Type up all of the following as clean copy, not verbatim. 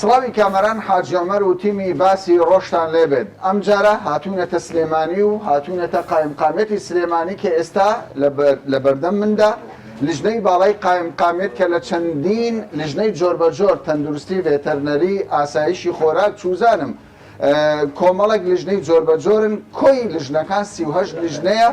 سڵاوی کامەران حاجی عومەر و تیمی باسی ڕۆشتان لێبێت ئەم جارە هاتوونەتە سلێمانی و هاتوونەتە قایمقامێتی سلێمانی کە ئێستا لە بەردەم مندا لیژنەی باڵای قایمقامێت کە لە چەندین لیژنەی جۆر بە جۆر تەندروستی ڤێتەرنەری ئاسایشی خۆراک چوزانم کۆمەڵێک لیژنەی جۆر بە جۆرن کۆی لیژنەکان 38 لیژنەیە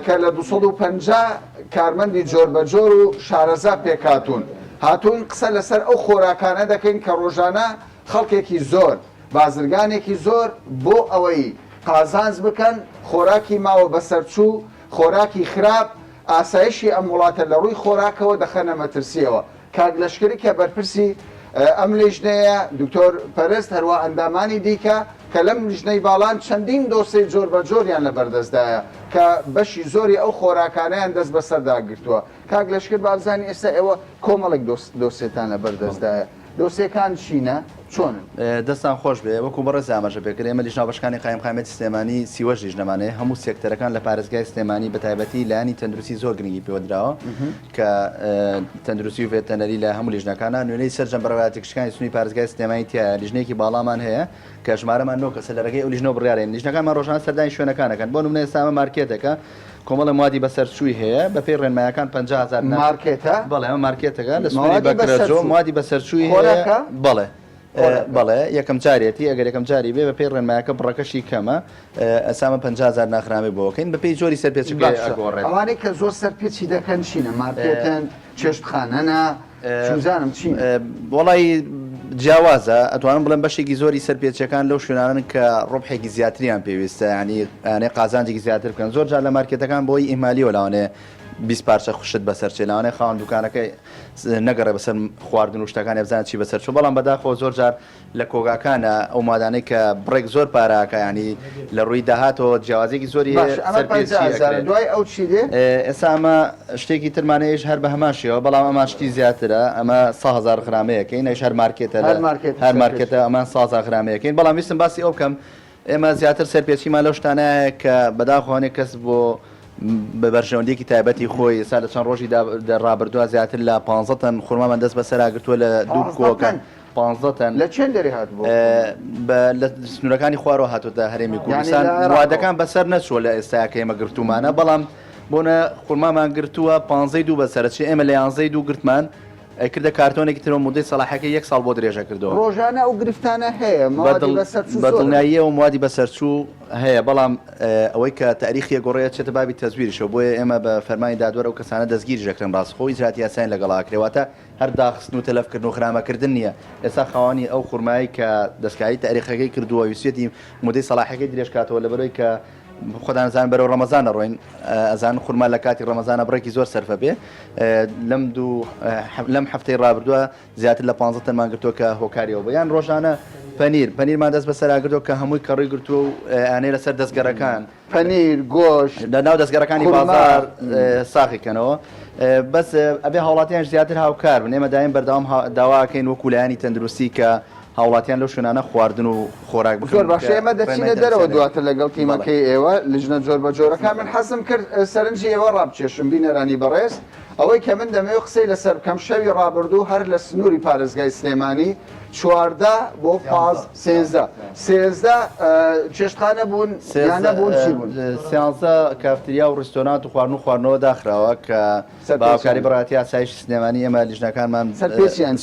کە لە 250 کارمەندی جۆر بە جۆر و شارەزا پێکاتون هاتوون قسە لەسەر ئەو خۆراکانە دەکەین کە ڕۆژانە خەڵکێکی زۆر بازرگانێکی زۆر بۆ ئەوەی قازانج بکەن خۆراکی ماوە بەسەرچوو خۆراکی خراپ ئاسایشی ئەم وڵاتە لە ڕووی خۆراکەوە دەخەنە مەترسیەوە کاک لەشکری کە بەرپرسی ئەم لیژنەیە دکتۆر پەرست هەروە ئەندامانی دیکە کە لەم لیژنەی باڵان چەندین دۆسەی جۆر بە جۆریان لە بەردەستدایە کە بەشی زۆری ئەو خۆراکانیان دەست بەسەرداگرتووە کاک لەشکر بابزانی ئێستا ئێوە کۆمەڵێک دۆسێتان لە بەردەستدایە دۆسیەکان چینە چۆنن دەستان خۆش بێ وەکو بەڕێز ئاماژە پێکرد ئێمە لیژناوبەشەکانی قایمقامێتی سلێمانی 38 لیژنەمانەیە هەموو سێکتەرەکان لە پارێزگای سلێمانی بە تایبەتی لایانی تەندروستی زۆر گرنگی پێوەدراوە کە تەندروستی و ڤێتەنەری لە هەموو لیژنەکانە نوێنەی سەرجەم بەڕێوەتی کشەکانی سنووری پارێزگای سلێمانی تایە لیژنەیەکی باڵامان هەیە کە ژمارەمان 9 کەسە لە ڕێگەی ئەو لیژنەوە بڕیارێن لیژنەکانمان ڕۆژانە سەردانی شوێنەکانەکەن بۆ نمونە ئێستا ئەمە مارکێتەکە کۆمەڵە موادی بەسەرچووی هەیە بە پێی ڕێنمایەکان 50,000 مارکێتە بەڵێ ئەمە مارکێتەکە لە سنووری بەکرەجۆ موادی بەسەرچووی هەیە بەڵێ بەڵێ یەکەم جارێتی ئەگەر یەکەم جاری بێ بە پێی ڕێنمایەکە بڕەکەشی کەمە ئەسامە 50,000 ناخرامی بۆکەین بە پێی جۆری سەرپێچەکەی ئەگۆڕێت ئەوانەی کە زۆر سەرپێچی دەکەن چینە مارکێتن چێشتخانەنە چوزانم چین وڵی جیاوازە ئەتوانم بڵێن بەشێکی زۆری سەرپێچەکان لەو شوێنانن کە ڕۆبحێکی زیاتریان پێویستە ینی قازانجێکی زیاتر بکەن زۆر جار لە مارکێتەکان بۆی ئیمالیەوە لاوانێ 20 پارچە خوشت بەسەرچێ لاوانێ خاوەن دوکانەکەی نەگەڕێ بەسەر خواردن و شتەکانی بزانێت چی بەسەرچوو بەڵام بەداخەوە زۆر جار لە کۆگاکانە ئەو مادانەی کە بڕێک زۆر پاراکە ینی لە ڕووی داهاتەوە جیاوازێکی زۆری دوای ئەو چی دێ ئێستا ئەمە شتێکی ترمانەیەش هەر بە هەماشیەوە بەڵام ئەمان شتی زیاترە ئەمە 100,000 غرامەیەکەین ئەش هەر مارکێتە هەر مارکێتە ئەمان 100,000 غرامەیەکەین بەڵام ویستم باسی ئەو بکەم ئێمە زیاتر سەرپێچیمان لەو شتانەیە کە بەداخۆوانێک کەس بۆ بە بەرژەوەندێکی تایبەتی خۆی ئێستا لە چەند ڕۆژی ڕابردووە زیاتر لە 15 تەن خورمامان دەست بەسەراگرتووە لە دوو کۆکەن 15 تەن لە چەند دەری هات لە سنوورەکانی خوارەوە هاتوتە هەرێمی کوردستان وادەکان بەسەر نەچووە لە ئێستاکە ئێمە گرتومانە بەڵام بۆنە خورمامان گرتووە 15 دوو بەسەرچی ئێمە لە 11 دوو گرتمان کردە کارتۆنێکی ترەوە مودەی سەلاحەکە 1 ساڵ بۆ درێژە کردەوە ڕۆژانە ئەو گرفتانە هەیە بەدڵنیاییە و موادی بەسەرچوو هەیە بەڵام ئەوەی کە تاریخی گۆڕەیە چێتە بابی تەزویریشەوە بۆیە ئێمە بە فەرمانی دادوەرە و کەسانە دەستگیری ژەکرن ڕاستخۆی ئیجراتی یاسایین لەگەڵاکرێواتە هەر داخستن و تەلەفکردن و خرامەکردن نییە ئێستا خاوەنی ئەو خورمایی کە دەستکاری تاریخەکەی کردووە ویسێتی مودەی سەلاحەکەی درێژکاتەوە لەبەرەوەی کە خۆدانزان بەرەو ڕەمەزانە ڕۆین ئەزان خورما لە کاتی ڕەمەزانە بڕێکی زۆر سەرفە بێ لەم هەفتەی ڕابردووە زیاتر لە 15 تەنمان گرتووە کە هۆکاریەوە بە یان ڕۆژانە پەنیرمان دەست بەسەراگرتووە کە هەمووی کەڕی گرتووە و ئانەی لەسەر دەستگەڕەکان پەنیر گۆشت لە ناو دەستگەڕەکانی بازار ساخیکەنەوە بەس ئەبێ هاوڵاتیان زیاتر هاوکار بن ئێمە دایم بەردەوام داواکەین وەکو لایانی تەندروستی کە هاوڵاتیان لەو شوێنانە خواردن و خۆراک زۆر باشە ئێمە دەچینە دەرەوە دواتر لەگەڵ تیمەکەی ئێوە لیژنە جۆر بە جۆرەکان من حەزم کرد سەرنجی ئێوە ڕابچێشم بینەرانی بەڕێز ئەوەی کە من دەمەوێت قسەی لەسەر بکەم شەوی ڕابردوو هەر لە سنووری پارێزگای سلێمانی 14 بۆ 13 چێشتخانە بوون یانە بوون چی بوون 13 کافتریا و ڕستۆرانت و خواردن و خواردنەوە داخراوە کە باوکاری بەڕاتی ئاسایشی سلێمانی ئێمە لیژنەکانمان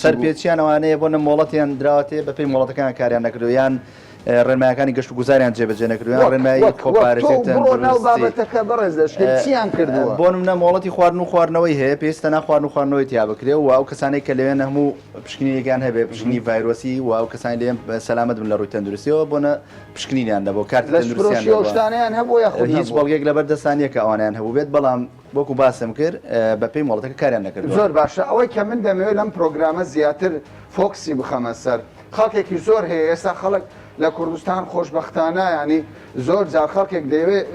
سەرپێچیان ئەوانەیە بۆ مۆڵەتیان دراوەتێ بە پێی مۆڵەتەکان کاریان نەکردو یان ڕێنمایەکانی گەشت و گوزاریان جێبەجێ نەکردویان ڕێنمایی کۆپارێتەکە بەڕێزشتیان کردووە بۆ نمونە مۆڵەتی خواردن و خواردنەوەی هەیە پێویستە ناخواردن و خواردنەوەی تیا بکرێ و ئەو کەسانەی کە لەوێن هەموو پشکنینیەکان هەبێ پشکنی ڤایرۆسی و ئەو کەسانی لێم سەلامەت بن لە ڕووی تەندروستیەوە بۆنە پشکنینیان دەبۆ کارتی تەندروستیان هەبوو هیچ بەڵگێک لەبەر دەستانیە کە ئەوانیان هەبوو بێت بەڵام وەکو باسم کرد بە پێی مۆڵەتەکە کاریان نەکرد زۆر باشە ئەوەی کە من دەمەوێت لەم پرۆگرامە زیاتر فۆکسی بخەمە سەر خەڵکێکی زۆر هەیە ئێستا خەڵک لە کوردستان خۆشببختانە ینی زۆر جار خەڵکێک دەیەوێت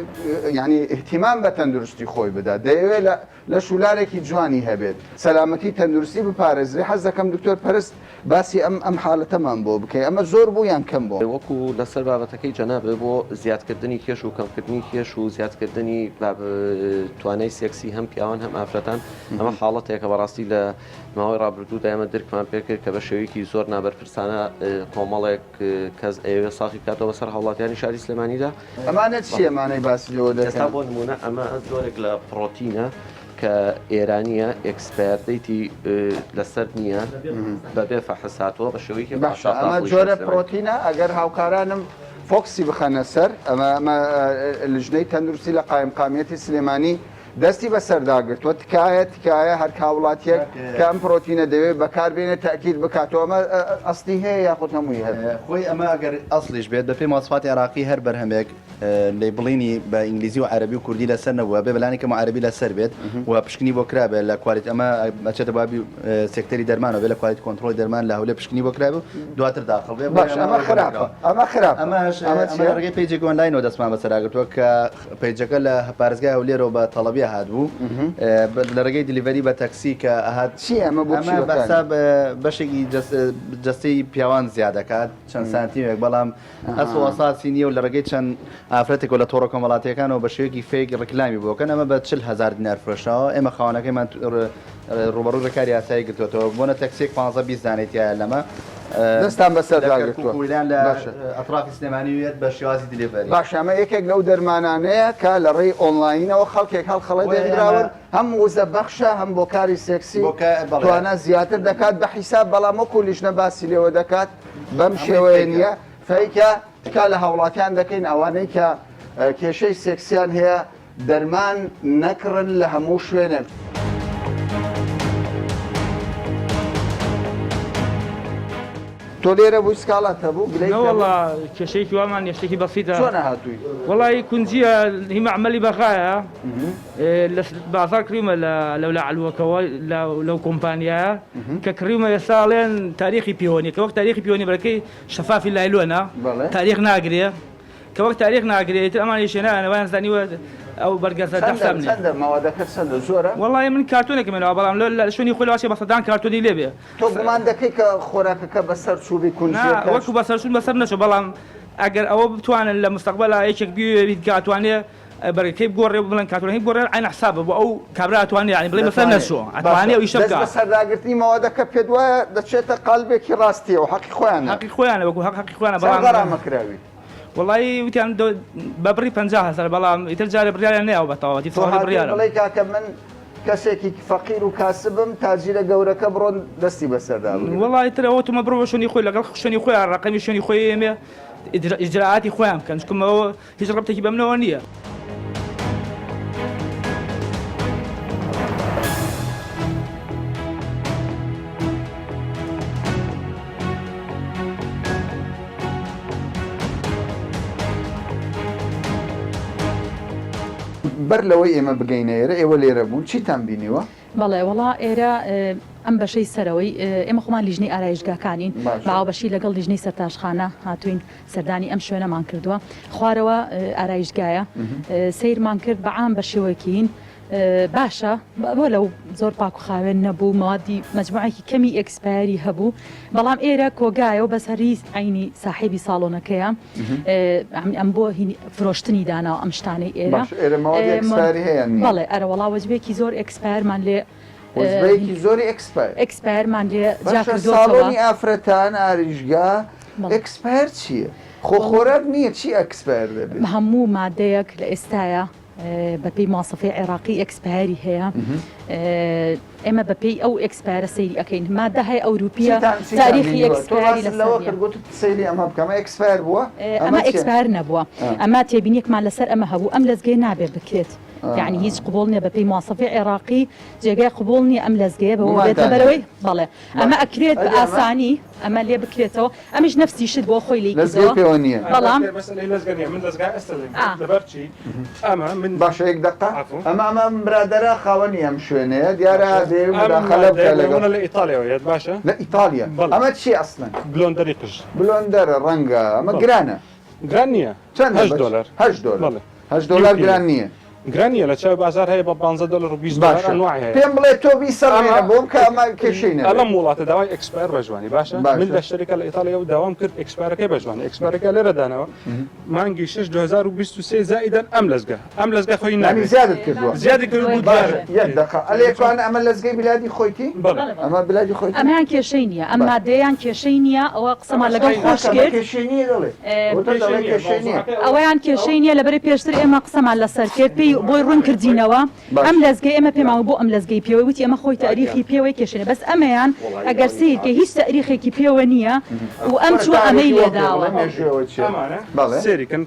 ینی احتیمام بە تەندروستی خۆی بدات دەیەوێت لە شولارێکی جوانی هەبێت سەلامەتی تەندروستی بپارێزرێ حەز دەکەم دکتۆر پەرست باسی ئەم حاڵەتەمان بۆ بکەین ئەمە زۆر بوو یان کەم بۆ وەکو لەسەر بابەتەکەی جەنابێ بۆ زیادکردنی کێش و کەمکردنی کێش و زیادکردنی توانای سێکسی هەم پیاوان هەم ئافرەتان ئەمە حاڵەتێکە بەڕاستی لە ماوەی ڕابردوودا ئێمە درکمان پێکرد کە بە شێوەیەکی زۆر نابەرپرسانە کۆمەڵێک کەس ئێوە ساقی کاتەوە بەسەر هاوڵاتیانی شاری سلێمانیدا ئەمانە چی ئەمانەی باسی لەوە ئێستا دەکەن بۆ نمونە ئەمە زۆرێک لە پرۆتینە کە ئێرانیە ئەکسپەردەیتی لەسەر نییە بەبێ فەحساتەوە بە شێوەیەکی باش ئەمە جۆرە پرۆتینە ئەگەر هاوکارانم فۆکسی بخەنە سەر ئەمە لژنەی تەندروستی لە قایمقامەتی سلێمانی دەستی بەسەرداگرتووە تکایە هەر کاوڵاتیەک کە ئەم پرۆتینە دەوێت بەکاربێنێت تاکید بکاتەوە ئەمە ئەستی هەیە یاخود هەمووی هەیە خۆی ئەمە ئەگەر ئەسلیش بێت بە پێی ماسفاتی عراقی هەر بەرهەمێک لێبڵینی بە ئینگلیزی و عربی و کوردی لەسەر نەبووە بێ بەلانێکم عربی لەسەر بێت و پشکنی بۆ کرابێت لە کوالیت ئەمە ئەچێتە بابی سێکتەری دەرمانەوە بێ لە کوالیت کۆنتڕۆلی دەرمان لە هەولێر پشکنی بۆ کرابێت دواتر داخڵ بێ باش ئەمە خراپە ئەمە خراپ ئەمەڕگەی پیجێک ئۆنلاینەوە دەستمان بەسەراگرتووە کە پیجەکە لە پارێزگای هەولێرەوە بە تەڵەبی هاتبوو لە ڕێگەی دیلیڤەری بە تەکسی کە ئەهات چی ئەمە بۆ بەسا بەشێکی جستەی پیاوان زیادەکات چەند سانتیمێک بەڵام ئەسڵاساسی نییە و لە ڕێگەی چەند ئافرەتێک لە تۆڕە کۆمەڵاتیەکانەوە بە شێوەیەکی فێک ڕکلامی بۆکەن ئەمە بە 40,000 دینار فرۆشەوە ئێمە خاوەنەکەیمان ڕوبەڕوو ڕێکاری یاسایی گرتوێتەوە بۆنە تەکسێک 15-20 دانێتیایە لەمە دەستان بەسەرداگرتووە لە ئەطرافی سلێمانیوێت بە شێوازی دیلیڤەری باش ئەمە یەکێک لەو دەرمانانەیە کە لە ڕێی ئۆنلاینەوە خەڵکێک هەڵخەڵە دەراون هەم وزە بەخشە هەم بۆ کاری سێکسی توانە زیاتر دەکات بە حیساب بەڵام وەکو لیژنە باسی لێوە دەکات بەم شێوەیە نییە فەیکە تکا لە هاوڵاتیان دەکەین ئەوانەی کە کێشەی سێکسیان هەیە دەرمان نەکڕن لە هەموو شوێنێک. تۆ لێرە بووی سکاڵات هەبوو والله کێشەیەکی وامان یەشتێکی بەسیتە چۆن هاتووی وڵی کونجیە هی معمەلی بەخایە لە بازار کریمە لەولا علوەکەوە لەو کۆمپانیایە کە کڕیمە ساڵێن تاریخی پیۆنی کە وەک تاریخی پیۆنی بەرەکەی شەفافی لایلۆنە تاریخ ناگرێ کە وەک تاریخ ناگرێت ئەمان شێنانەوەیان زانیوە ئەو بەرگەزە ماوەدەکەت چەندە زۆرە وڵی من کارتونێکمێنەوە بەڵام لە شوێنی خۆی واشێ بەسەدان کارتۆنی لێبێ تۆ گومان دەکەی کە خۆراکەکە بەسەر چوبی کونجیە وەکو بەسەرچوون بەسەر نەچۆ بەڵام ئەگەر ئەوە بتوانن لە مستەقبەلا یەکێک بیت کاتوانێ بەرەکەی بگۆڕێ بڵێن کاتوانەی بۆڕێ عین حسابە بۆ ئەو کابرا ئەتوانێ ینی بڵێ بەسەر نەچۆ ئەتوانێ ئەو ئیشە بکات بەسەرداگرتنی ماوەدەکە پێت وایە دەچێتە قەڵبێکی ڕاستیە و حەقی خۆیان حەقی خۆیانە وەکو حەقی خۆیانە بەڵام غەرامەکراوی وڵی وتیان بەبڕی 50,000 بەڵام ئیتر جارە بڕیارە نەیەوە بەتەواتی بڕیارە بڵێ کاکە من کەسێکی فەقیر و کاسبم تاجیرە گەورەکە بڕۆن دەستی بەسەردا وڵی تر ئەوە تومە بڕۆ شوێنی خۆی لەگەڵ شوێنی خۆیان ڕقەمی شوێنی خۆی ئێمێ ئیجراعاتی خۆیان بکەن چکمەوە هیچ ڕەبتێکی بەمنەوە نییە. بەر لەوەی ئێمە بگەینەیەرە ئێوە لێرە بوون چیتان بینیوە؟ بەڵێ وڵا ئێرە ئەم بەشەی سەرەوەی ئێمە خۆمان لیژنەی ئارایشگاکانین باوبەشی لەگەڵ لیژنەی سەرتاشخانە هاتوین سەردانی ئەم شوێنەمان کردووە خوارەوە ئارایشگایە سیرمان کرد بەعام بە شێوەکەین باشە بۆ لەو زۆر پاک و خاوێن نەبوو مەوادی مەجموعەکی کەمی ئەکسپایری هەبوو بەڵام ئێرە کۆگایە و بەسەری عینی ساحیبی ساڵۆنەکەیە ئەم بۆ فرۆشتنی داناوە ئەم شتانەی ئێرە بەڵێ ئەرە وڵا وەجبێکی زۆر ئەکسپایرمان لێ زۆری ئەکسپایرمان لێ ساڵۆنی ئافرەتان ئاریژگا ئەکسپایر چییە؟ خۆخۆراک نییە چی ئەکسپایر دەبێت؟ هەموو مادەیەک لە ئێستاە بەپی ماسەفی عێراقی ئەکسپایری هەیە ئێمە بەپی ئەو ئەکسپایرە سەیری ئەەکەین مادە هەیە ئەوروپیە تاریخی ئەکسپایری لەوە کردگوت سەیری ئەمە بکەمە ئەکسپایر بووە ئەمە ئەکسپایر نەبووە ئەمە تێبینیەکمان لەسەر ئەمە هەبوو ئەم لەزگەی نابێت بکرێت یعنی هیچ قبول نییە بەپی ماسەفی عێراقی جێگای قبول نییە ئەم لەزگەیە بەەوە وماتان بێتە بەرەوەی بەڵێ ئەمە ئەکرێت بە ئەمە- ئاسانی ئەمە لێ بکرێتەوە ئەمیش نفسیشت بۆ خۆی لەزگەی لیکردەوە پێوە نییە بەڵام مسئله لەزگەنیە من لەزگا ئەستەڵێم آه. لەبەرچی ئەمە من باشە یەک دقه عفو. ئەمە برادرە خاوەنی ئەم شوێنەیە دیارە دێ مداخەلە بکە منە لەگەڵ لە ئیتالیاوەیەت باشە لە ئیتالیا بەڵێ. ئەمە چی ئەسڵەن بلۆندەری قژ بلۆندەرە ڕەنگە ئەمە گرانە گران نییە چەند 8 دلار 8 دلار بەڵێ. 8 دلار یوکی. گران نییە گران نییە لە چاو بازار هەیە بە 15 دلار و 20 دلار باشە ئەنواعی هەیە پێم بڵێ تۆ بیسەڕێنە ئەمە- بۆم کە ئەمە کێشەی ئەلەم نەبێت وڵاتە داوای ئەکسپایر بەجوانی باشە باشە. من لە شتێکە لە ئیتالیا و داوام کرد ئەکسپارەکەی بەجوانی ئەکسپارەکە لێرە دانەوە مانگی 6 2023 زائدەن ئەم لەزگە خۆی نانی نابێت زیادت کردووە زیادی کرد بوو باشە دیارە یەک دقه ئەلێکوان ئەمە لەزگەی بلادی خۆیتی بەڵێ ئەمە بلادی خۆیتی ئەمیان کێشەی نییە ئەم مادەیان کێشەی نییە ئەوە قسەمان لەگەڵ خۆش ئەمە کرد کێشەی نییە دەڵێ وتە دەڵێ کێشەی نییە ئەوەیان کێشەی نییە لەبەر پێشتر ئێمە قسەمان لەسەر کرد پێی بۆی ڕوون کردینەوە باش. ئەم لەزگەی ئێمە پێماوە بۆ ئەم لەزگەی پێوەی وتی ئەمە خۆی تاریخی پێوەی کێشێنە بەس ئەمەیان ئەگەر سیرکە هیچ تاریخێکی پێوە نییە و ئەم چوە ئەمەی لێداوە ئەمانە سێریکن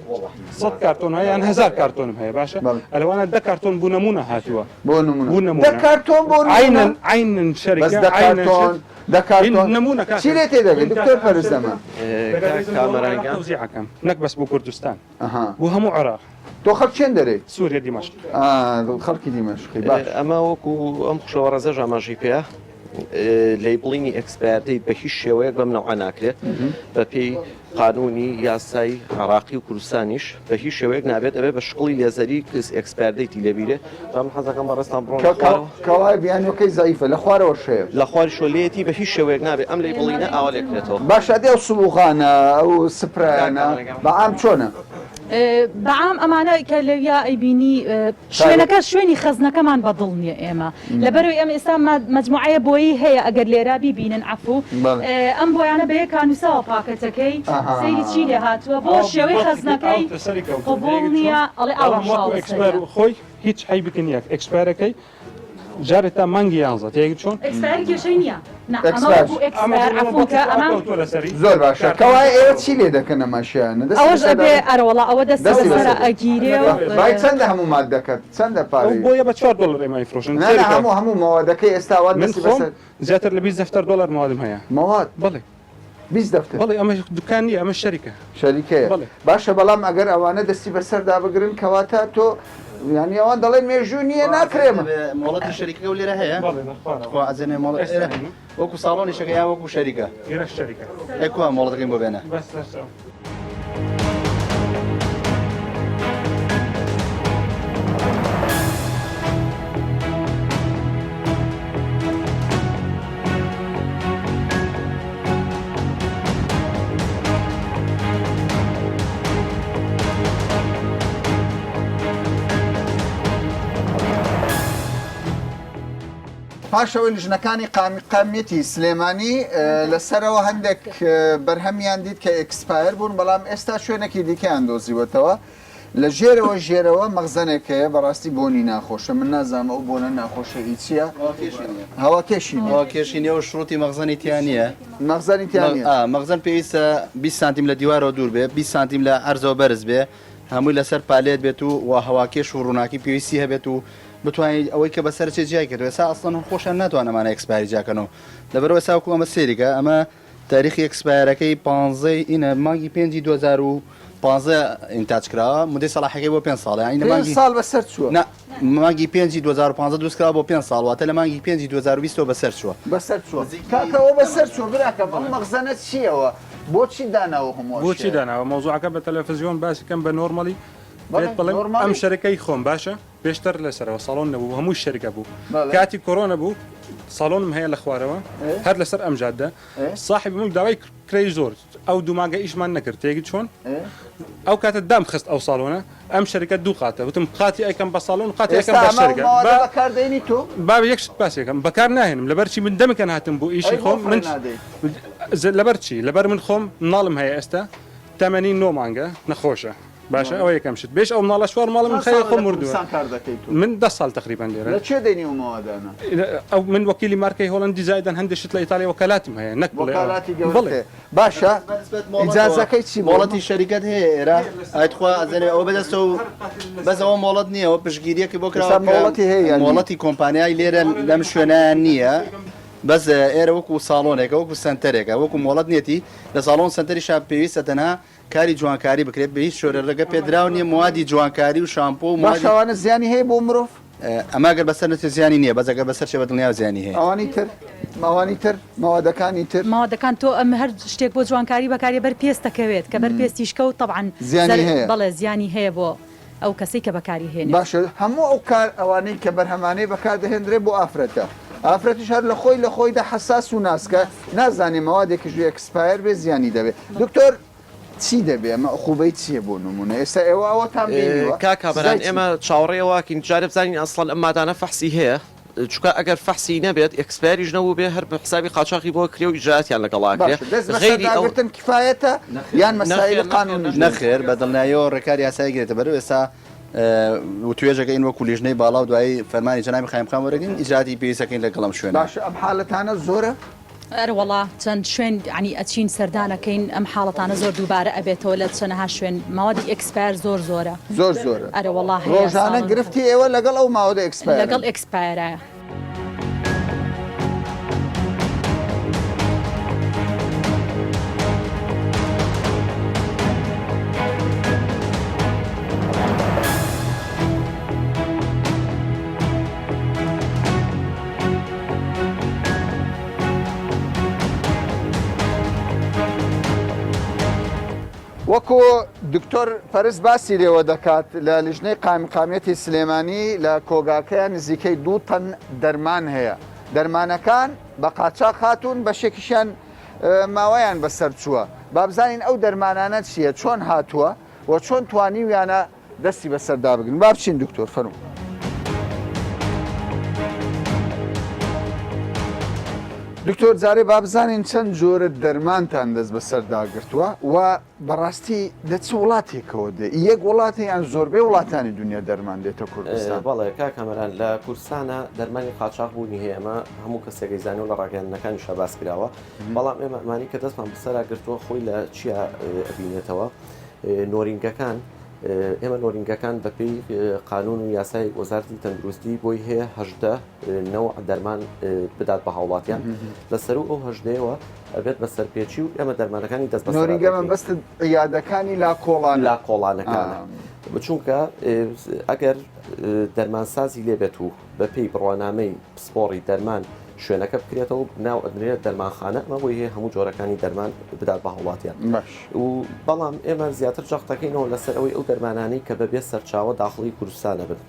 100 کارتۆن هەیە یان 1000 کارتۆنم هەیە باشە بەڵێ. ئەلەوانە 10 کارتۆن بوو نمونە هاتووە بۆ نمونە بوو نمونە. دەکارتۆن بۆ عینن عینن بەس شەریکە دەکارتۆن دەکارتۆن نمونە چی لێ تێدەگەن دکتۆر پەرستەمە کامەرانگە توزیعەکەم نەک بەس بۆ کوردستان ئەها بۆ هەموو عێراق تۆ خەڵک چێن دەرێ سووریا دیمەشق خەڵکی دیمەشقی باش ئەمە وەکو ئەم خوشەوە ڕێزە ئاماژی پێە لیبڵینی ئەکسپارتی بە هیچ شێوەیەک بەم نەوە ناکرێت بە پێی قانونی یاسایی عراقی و کوردستانیش بە هیچ شێوەیەک نابێت ئەبێ بە شقڵی لێزەری کەس ئەکسپاردەیتی لەبیرێ ئەم حەزەکەم بەڕێستان بڕۆن کەوای بیانەکەی زایفە لە خوارەوە شەیە لە خواری شۆلێتی بە هیچ شێوەیەک نابێت ئەم لیبڵینە ئاوا لێکرێتەوە باشە دێ سوبوغانە ئەو سپرایانە بەعام چۆنە بەعام ئەمانە کە لەویا ئەیبینی شوێنەکە شوێنی خەزنەکەمان بەدڵ نییە ئێمە لەبەرەوەی ئەم ئێستا مجموعەیە بۆیی هەیە ئەگەر لێرا بیبینن عفو ئەم بۆیانە بە یەکان نووسەوە پاکەتەکەی سەیری چی لێ هاتووە بۆ شێوەی خەزنەکەی قبول نییە ئەڵێ ئەکسپەر خۆی هیچ حیبکن یەک ئەکسپارەکەی جارێت تا مانگی یانزە تێگەی چۆن ئەکسپەر کێشەی نییە زۆر باشە کەوای ئێوە چی لێ دەکەن ئەماشیانە ئەوەش ئەبێ ئەرەوەڵا ئەوە دەستی بەسەر ئەگیرێ بای چەندە هەموو ماد دەکەت چەندە پارەی بۆیە بە 4 دلار ئێمای فرۆشن هەموو مەوادەکەی ئێستاوان من خۆم زیاتر لە 20 دفتەر دلار موادم هەیە مەواد بڵێ 20 دەفتەر بڵێ ئەمە دوکانی ئەمە شەریکە شەریکەیە بەڵێ. باشە بەڵام ئەگەر ئەوانە دەستی بەسەردا بگرن کەواتە تۆ ینی ئەوان دەڵێن مێژوو نییە ناکرێمە مۆڵەتی شەریکە و لێرە هەیە بڵێ نەخوارەوە. خوا ئەزێنێ مۆڵەت لێرە وەکو ساڵۆنی شەکە یا وەکو شەریکە ئێرە شەریکە ئەکوە مۆڵەتەکەین بۆ بێنە بەس لەسەر. پاشەوەی لیژنەکانی قامێتی سلێمانی لەسەرەوە هەندێک بەرهەمیان دیت کە ئەکسپایر بوون بەڵام ئێستا شوێنێکی دیکەیان دۆزیوەتەوە لە ژێرەوە مەغزەنێکەیە بەڕاستی بۆنی ناخۆشە من نازانم ئەو بۆنە ناخۆشە ئیچیە هەوا کێشی کێشینە و شروعی مەغزەنی تیانە مەغزانی تیانە مەغزن پێویستە 20 سانتیم لە دیوارەوە دوور بێ 20 سانتیم لە ئەرزەوە بەرز بێ هەمووی لەسەر پالێت بێت و هەواکێش و ڕووناکی پێویستی هەبێت و بتوانین ئەوەی کە بەسەر چێ جای کرد ئێستا ئەسڵەن خۆشیان ناتوانەمانە ئەکسپاری جاکەنەوە لەبەرەوە ساوکو ئەمە سێریکە ئەمە تاریخی ئەکسپایرەکەی 15 ئینە مانگی 5 2015 ئینتاج کراوە مدەی سەلاحەکەی بۆ 5 ساڵ یعنی مانگی ساڵ بەسەر چووە مانگی 5 2015 دروستکرا بۆ 5 ساڵ واتە لە مانگی 5 2020 بەسەر چووە بەسەر چووە کاکەەوە بەسەر چوە براکە بەڵ مەغزەنە چیەوە بۆچی داناوە هەموو بۆچی داناوە مۆزوعەکە بە تەلەڤیزیۆن باسیکەم بە نۆرمەلی بێت بڵێم ئەم شەرەکەی خۆم باشە پێشتر لەسەرەوە ساڵۆن نەبوو هەموو شەرکە بوو کاتی کۆرۆنە بوو ساڵۆنم هەیە لە خوارەوە هەر لەسەر ئەم جادە صاحب ملک داوای کڕی زۆر ئەو دووماگە ئیشمان نەکرد تێگی چۆن ئەو کاتە دام خست ئەو ساڵۆنە ئەم شەرکە دوو قاتە وتم قاتی ئەیکەم بە ساڵۆن قاتی ئەەکەم بە شەرکە بەکاردێنی تۆ با یەکشت باسێکم بەکار ناهێنم لەبەرچی من دەمەکەن هاتم بۆ ئیشی خۆم من لەبەر چی لەبەر من خۆم ناڵم هەیە ئێستا تەمەنی 9 مانگە نەخۆشە باشە ئەوە یەکەم شت بێش ئەو ماڵە شوار ماڵم من خەیە خۆ مردووە کوردستان کار دەکەیت من 10 ساڵ تقریبان لە لێرە چێ دەینی و ماوادانە ئەو من وەکیلی مارکەی هۆڵندی زایدان هەندێک شت لە ئیتالیا وەکالاتم هەیە نەک وەکالاتی بڵێ گەورەتێ باشە ئیجازەکەی چی بۆ؟ مۆڵەتی شەریکەت هەیە ئێرە ئایتخوا ئەزانێ ئەوە بەدەستە و بەسەوە مۆڵەت نییە ئەوە پشگیریەکی بۆ ئێستا مۆڵەتی هەیە یان مۆڵەتی کۆمپانیای لێرە لەم شوێنیان نییە بەس ئێرە وەکو ساڵۆنێکە وەکو سنتەرێکە وەکو مۆڵەت نیەتی لە ساڵۆن سنتەری شاب پێویستە تەنها کاری جوانکاری بکرێت بە هیچ شۆرەڕەگە پێدراو نیە موادی جوانکاری و شامپۆ و باشەوانە زیانی هەیە بۆ مرۆڤ ئەماگەر بەسەر نەچێت زیانی نییە بەزەگە بەسەر شێ بە دڵنیا زیانی هەیە ئەوانی تر ماوادەکانی تر ماوەدەکان تۆ ئەم هەر شتێک بۆ جوانکاری بەکاری بەر پێست دەکەوێت کە بەر پێستیشکە و طبعاً زیانی هەیە. بەڵێ زیانی هەیە بۆ ئەو کەسەی کە بەکاری هێنێ باشە هەموو ئەو کار ئەوانەی کە بەرهەمانەی بەکاردەهێنرێ بۆ ئافرەتە ئافرەتیش هەر لە خۆیدا حساس و ناسکە نازانێ ماوادێکی ژوی ئەکسپایر بێ زیانی دەبێت دکتۆر چی دەبێ ئەمە خوبەی چییە بۆ نمونە ئێستا ئێوە ئەوەتان کاکبران ئێمە چاوەڕێەوەکین جارە بزانین ئەسڵ ئەم مادانە فەحسی هەیە چکە ئەگەر فەحسی نەبێت ئەکسپاریش نەبوو بێ هەر بە حسابی قاچاقی بۆ کرێ و ئیجراتیان لەگەڵاکرێ غیریگرتن کفایەتە یان مەسایل قانونی نەخێر بە دڵنیایەوە ڕێکاری یاسایی گرێتە بەرەوە ئێستا و توێژەکە این وەکو لیژنەی باڵا و دوایی فەرمانی جەنابی خایمخان وەرەگرین ئیجراتی پێویستەکەین لەگەڵم شوێنە باشە ئەم حالەتانە زۆرە ئەروەڵا چەند شوێن عنی ئەچین سەردانەکەین ئەم حاڵەتانە زۆر دووبارە ئەبێتەوە لە چەنەها شوێن ماوەدی ئەکسپایر زۆرە زۆرە ئەرەوەڵا ڕۆژانە گرفتی ئێوە لەگەڵ ئەو ماوەدە ئەکسپایر لەگەڵ ئەکسپایرایە وەکو دکتۆر پەرست باسی لێوە دەکات لە لیژنەی قایمقامەتی سلێمانی لە کۆگاکەیان نزیکەی 2 تەن دەرمان هەیە دەرمانەکان بە قاچاق هاتوون بەشێکیشیان ماوەیان بەسەر چووە بابزانین ئەو دەرمانانە چییە چۆن هاتووە و چۆن توانیویانە دەستی بەسەردا بگرن با بچین دکتۆر فەرموو دکتۆر جارێ با بزانین چەند جۆرە دەرمانتان دەست بەسەرداگرتووە و بەڕاستی لە چ وڵاتێکەوە دێ یەک وڵاتی یان زۆربەی وڵاتانی دنیا دەرمان دێتە کوردستان بەڵێ کاکەمەران لە کوردستانە دەرمانی قاچاق بوونی هەیە ئەمە هەموو کەسێکی زانانی و لە ڕاگەیاندنەکانی شەباس کراوە بەڵام ئێمە ئەمانی کە دەستمان بەسەرا گرتووە خۆی لە چیا ئەبینێتەوە نۆرینگەکان ئێمە نۆرینگەکان بەپێی قانون و یاسای وەزارەتی تەندروستی بۆی هەیە هەژدە نەوع دەرمان بدات بە هاوڵاتیان لەسەر ئەو هەژدەیەوە ئەبێت بە سەرپێچی و ئێمە دەرمانەکانی دەست نۆرینگە مەبەستە یادەکانی لا کۆڵانەکانە بچونکە ئەگەر دەرمانسازی لێبێت و بەپێی بڕوانامەی پسپۆڕی دەرمان شوێنەکە بکرێتەوە ناو ئەدرێت دەرمانخانە ئەمەوەی هەیە هەموو جۆرەکانی دەرمان بدات بە هاوڵاتیان و بەڵام ئێمە زیاتر جەختەکەینەوە لەسەر ئەوەی ئەو دەرمانانەی کە بەبێ سەرچاوە داخڵی کوردستانە بن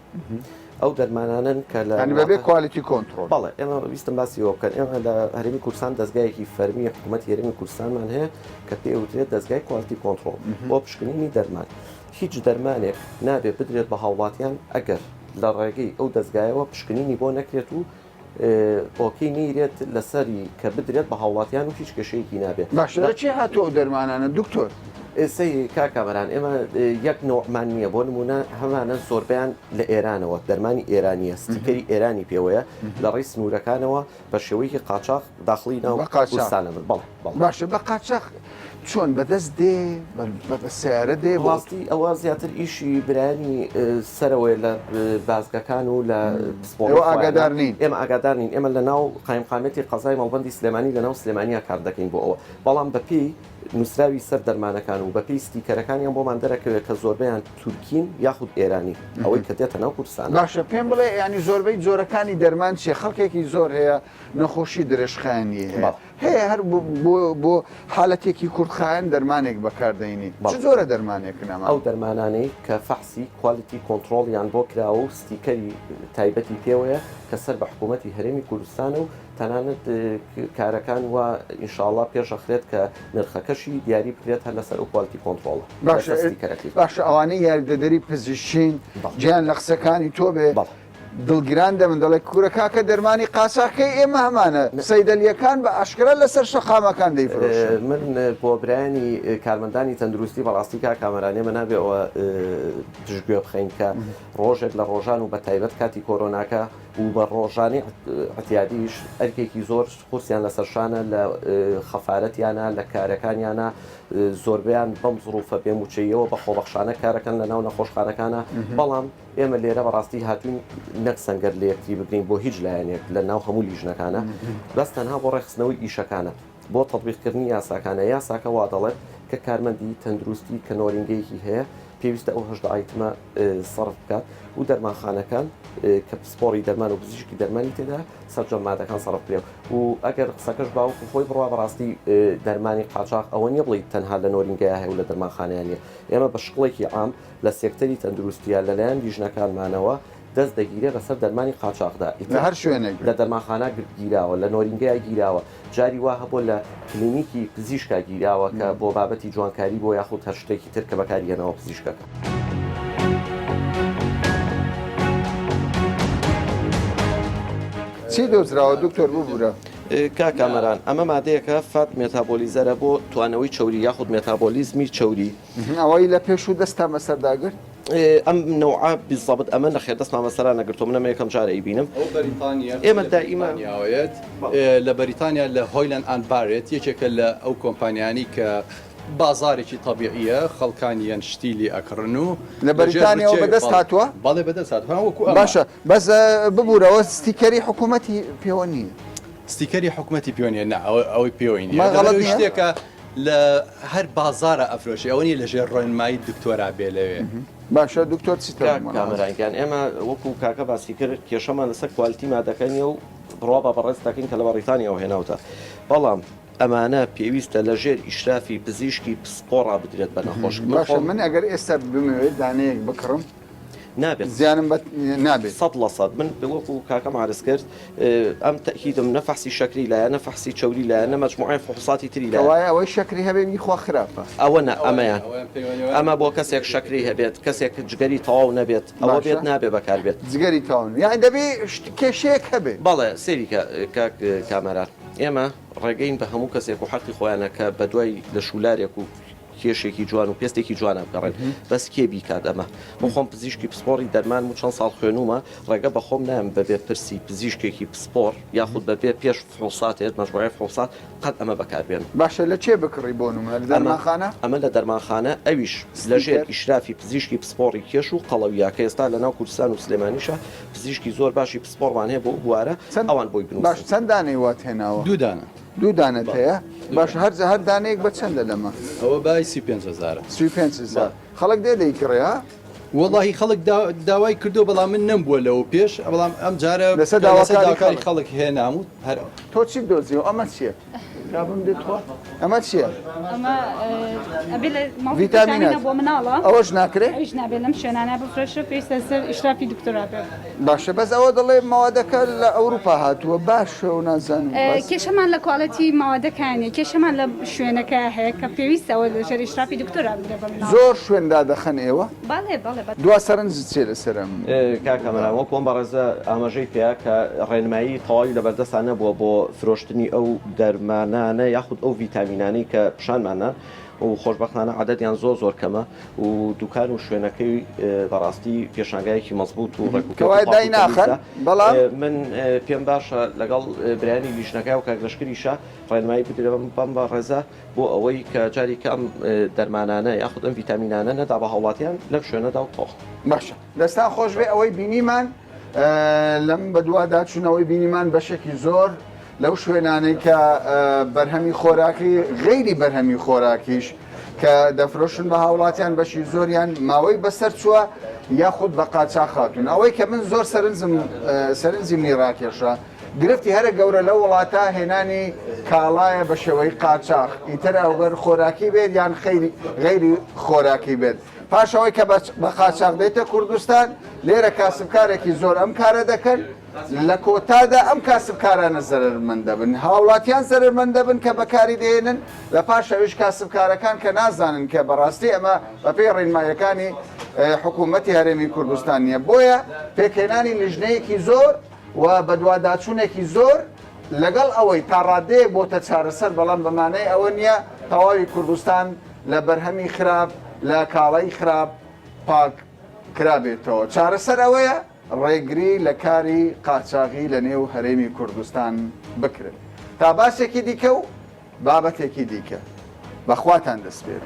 ئەو دەرمانانن کە لە بەبێ کوالیتی کۆنتڕۆل بەڵێ ئێمە ویستم باسیەوە بکەن ئێمە لە هەرێمی کوردستان دەستگایەکی فەرمی حکوومەتی هەرێمی کوردستانمان هەیە کە پێوترێت دەستگای کوالیتی کۆنتڕۆل بۆ پشکنینی دەرمان هیچ دەرمانێک نابێت بدرێت بە هاوڵاتیان ئەگەر لە ڕێگەی ئەو دەستگایەوە پشکنینی بۆ نەکرێت و ئۆکەی نیرێت لەسەری کە بدرێت بە هاوڵاتیان و هیچ کێشەیەکی نابێت باشە چی هاتووە ئەو دەرمانانە دکتۆر ئێسەی کاکەمەران ئێمە یەک نۆعمان نییە بۆ نمونە هەمانە زۆربیان لە ئێرانەوە دەرمانی ئێرانیە ستیکەری ئێرانی پێوەیە لە ڕێی سنوورەکانەوە بە شێوەیەکی قاچاق داخلی ناو کوردستانە بن باشە بە قاچاق چۆن بەدەست دێ بە سیارە دێ وڵاستی ئەوە زیاتر ئیشی برانی سەرەوەی لە بازگەکان و لە ئاگادارنین ئێمە ئاگادارنین ئێمە لە ناو قایمقامەتی قەزای مەڵبەندی سلێمانی لە ناو سلێمانیا کار دەکەین بۆ ئەوە بەڵام بەپێی نووسراوی سەر دەرمانەکان و بەپێی ستیکەرەکانیان بۆمان دەرەکەوێت کە زۆربیان تورکین یاخود ئێرانی ئەوەی کە دێتە ناو کوردستان باشە پێم بڵێ ینی زۆربەی جۆرەکانی دەرمان چیە خەڵکێکی زۆر هەیە نەخۆشی درێژخایانی هەیە هەیە هەر بۆ حالەتێکی کوردخایەن دەرمانێک بەکاردەینی چ زۆرە دەرمانێک نەما ئەو دەرمانانەی کە فەحسی کوالیتی کۆنتڕۆڵیان بۆ کراوە و ستیکەری تایبەتی پێوەیە کە سەر بە حکوومەتی هەرێمی کوردستانە و تەنانەت کارەکان وە ئینشاءڵڵا پێشەخرێت کە نرخەکەشی دیاری بکرێت هەر لەسەر ئەو کوالیتی کۆنتڕۆڵ باشە ئەوانەی یاریدەدەری پزیشکین گیان لە قسەکانی تۆ بێ دڵگیران دەمن دەڵێ کوورەکە کە دەرمانی قاچاقەکەی ئێمە هەمانە سەیدەلیەکان بە ئاشکرا لەسەر شەقامەکان دەیفرۆشن. من بۆ برایانی کارمەندانی تەندروستی بەڕاستی کا کامەرانێ مە نابێەوە دژگوێ بخەین کە ڕۆژێک لە ڕۆژان و بە تایبەت کاتی کۆرۆناکە و بە ڕۆژانی احتیادیش ئەرکێکی زۆر خورسیان لەسەرشانە لە خەفارەتیانە لە کارەکانیانە زۆربیان بەم زروفە پێموچەیەوە بە خۆبەخشانە کارەکەن لە ناو نەخۆشخانەکانە بەڵام ئێمە لێرە بەڕاستی هاتوین نەک سەنگەر لە یەکتی بگرین بۆ هیچ لایەنێک لە ناو هەموو لیژنەکانە بەس تەنها بۆ ڕێخستنەوەی ئیشەکانە بۆ تەطبیقکردنی یاساکانە یاساکە وا دەڵێت کە کارمەندی تەندروستی کە نۆرینگەیەکی هەیە پێویستە ئەو هەژدە ئایتمە سەرف بکات و دەرمانخانەکان کە سپۆری دەرمان و پزیشکی دەرمانی تێدا سەرجەم مادەکان سەرف بێ و ئەگەر قسەکەش باوکو خۆی بڕوا بەڕاستی دەرمانی قاچاق ئەوە نیە بڵیت تەنها لە نۆرینگەیە هەیە و لە دەرمانخانیانە ئێمە بە شقڵێکی عام لە سێکتەری تەندروستیە لەلایەن لیژنەکانمانەوە دەست دەگیرێ بەسەر دەرمانی قاچاقدا لە هەر شوێنێک لە دەرمانخانە گیراوە لە نۆرینگەیە گیراوە جاری وا هەبوو لە کلینیکی پزیشکا گیراوە کە بۆ بابەتی جوانکاری بۆ یاخود هەر شتێکی تر کە بەکارهێنەوە پزیشکەکە. چی دۆزراوە دکتۆر ببوورە؟ کا کامەران ئەمە مادەیەکە فات مێتابۆلیزەرە بۆ توانەوەی چوری یاخود مێتابۆلیزمی چوری ئەوەی لە پێش و دەستا مەسەرداگرت ئەم نوعا بالضبط ئەمە نەخێر دەستمان مەسەرا نەگرتۆ منە یەکەم جارە ئەیبینم ئێمە دائیمانیاوێت لە بەریتانیا لە هۆیلند ئەنبارێت یەکێکە لە ئەو کۆمپانیانی کە بازارێکی تەبیعیە خەڵکانیان شتیلی ئەکڕن و لە بەریتانیاەوە بەدەست هاتووە باڵێ بەدەست هاتووە وەکو باشە بەس ببوورەوە ستیکەری حکوومەتی پێوە نییە ستیکەری حکوومەتی پێوەنیە ئەوەی پێوەی شتێکە لە هەر بازارە ئەفرۆشی ئەوە نیە لەژێر ڕۆینمایی دکتۆرا بێ لەوێ باشە دکتۆر چیتە کامەرانیان ئێمە وەکو کاکە باسی کرد کێشەمان لەسەر کوالیتی مادەکەنیە و بڕوا بە بەڕێز دەکەین کە لە بەریتانیاەوە هێناوتە بەڵام ئەمانە پێویستە لە ژێر ئیشرافی پزیشکی پسپۆڕا بدرێت بە نەخۆش باشە من ئەگەر ئێستا بمەوێت دانەیەک بکڕم نابێت زیانم نابێت 100% من وەکو کاکەم عرض کرد ئەم تەکیدم نەفحسی شەکری لایە نەفحسی چوری لایە نە مەجموعەی فحوساتی تری لایە وایە ئەوەی شەکری هەبێ میخوا خراپە ئەوە نە ئەمەیان ئەمە بۆ کەسێک شەکری هەبێت کەسێک جگەری تەواو نەبێت ئەوە بێت نابێ بەکار بێت جگەری تاون یان دەبێ کێشەیەک هەبێ بەڵێ سێری کاک کامەران ئێمە ڕێگەین بە هەموو کەسێک و حەقی خۆیانە کە بە دوای لە شولارێک و کێشێکی جوان و پێستێکی جوانە بگەڕێن بەس کێ بیکات ئەمە من خۆم پزیشکی پسپۆری دەرمان و چەند ساڵ خوێنومە ڕێگە بە خۆم نام بەبێ پرسی پزیشکێکی پسپۆر یاخود بەبێ پێش فحوساتێت مەجموعەی فحوسات قەت ئەمە بەکاربێن باشە لە چێ بکڕی بۆ نمونە لە دەرمانخانە ئەمە لە دەرمانخانە ئەویش لەژێر ئیشرافی پزیشکی پسپۆری کێش و قەڵەویە کە ئێستا لە ناو کوردستان و سلێمانیشە پزیشکی زۆر باشی پسپۆڕوان هەیە بۆ بوارە ئەوان بۆی بنووسن. باش چەند دانەی وات هێناوە؟ دوو دانە دوو دانت هەیە باش هەر دانەیەک بە چەندە لەمە؟ ئەوە بای 35,000 35,000 خەڵک دێ دەیکڕێ ها؟ وڵی خەڵک داوای کردو بەڵام من نەمبووە لەوە پێش بەڵام ئەم جارە لەسەر داواکاری خەڵک هێنام و هەر تۆ چی دۆزیەوە ئەمە چییە؟ کابم دێتوە؟ ئەمە چییە؟ ڤیتامینە بۆ مناڵە ئەوەش ناکرێت؟ ئەوش نابێت لەم شوێنانە بفرۆشە پێویستە سەر ئیشرافی دکتۆرا بێت. باشە بەس ئەوە دەڵێ ماوەدەکە لە ئەوروپا هاتووە باشە و نازانم کێشەمان لە کواڵەتی ماوەدەکانێ کێشەمان لە شوێنەکە هەیە کە پێویستەوە لە ژێر ئیشرافی دکتۆرا بدرێت بە مناڵ. زۆر شوێندا دەخەن ئێوە؟ باڵێ باڵێ دوا سەرنج چێ لەسەرم کاکەمەران وەک کۆم بەڕێزە ئاماژەی پێیا کە ڕێنمایی تەواوی لە بەردەستانە بووە بۆ فرۆشتنی ئەو دەرمانانە یاخود ئەو ڤیتامینانەی کە پیشانمانە و خۆشببختانە عادەتیان زۆر کەمە و دوکان و شوێنەکەی بەڕاستی پێشانگایەکی مەزبوط و ڕێکوکەوای دای ناخەن بەڵام من پێم باشە لەگەڵ برایانی لیژنەکە و کاگرشکریشە ڕێنمایی بدرێ بەم بە ڕێزە بۆ ئەوەی کە جاری کەم دەرمانانە یاخود ئەم ڤیتامینانە نەدا بە هەوڵاتیان لەم شوێنەدا و تۆخ باشە دەستان خۆش بێ ئەوەی بینیمان لەم بەدووادا چوونەوەی بینیمان بەشێکی زۆر لەو شوێنانەی کە بەرهەمی خۆراکی غەیری بەرهەمی خۆراکیش کە دەفرۆشن بە هاوڵاتیان بەشی زۆریان ماوەی بەسەر چووە یاخود بە قاچاق هاتوون ئەوەی کە من زۆر سەرنجی میڕاکێشە گرفتی هەرە گەورە لە وڵاتە هێنانی کاڵایە بە شێوەی قاچاق ئیتر ئەوگەر خۆراکی بێت یان غەیری خۆراکی بێت پاشەوەی کە بە قاچاق دێتە کوردستان لێرە کاسبکارێکی زۆر ئەم کارە دەکەن لە کۆتادا ئەم کاسبکارانە زەرمەندە بن هاوڵاتیان زەرمەندە بن کە بەکاری دێنن لە پاشەویش کاسبکارەکان کە نازانن کە بەڕاستی ئەمە بە پێی ڕێنمایەکانی حکوومەتی هەرێمی کوردستان نییە بۆیە پێکهێنانی لیژنەیەکی زۆر و بەدواداچوونێکی زۆر لەگەڵ ئەوەی تا ڕادەیە بۆتە چارەسەر بەڵام بەمانەی ئەوە نییە تەواوی کوردستان لە بەرهەمی خراپ لە کاڵی خراپ پاک کرابێتەوە چارەسەر ئەوەیە ڕێگری لە کاری قاچاغی لە نێو هەرێمی کوردستان بکرێت تا باسێکی دیکە و بابەتێکی دیکە بەخواتان دەست پێێت.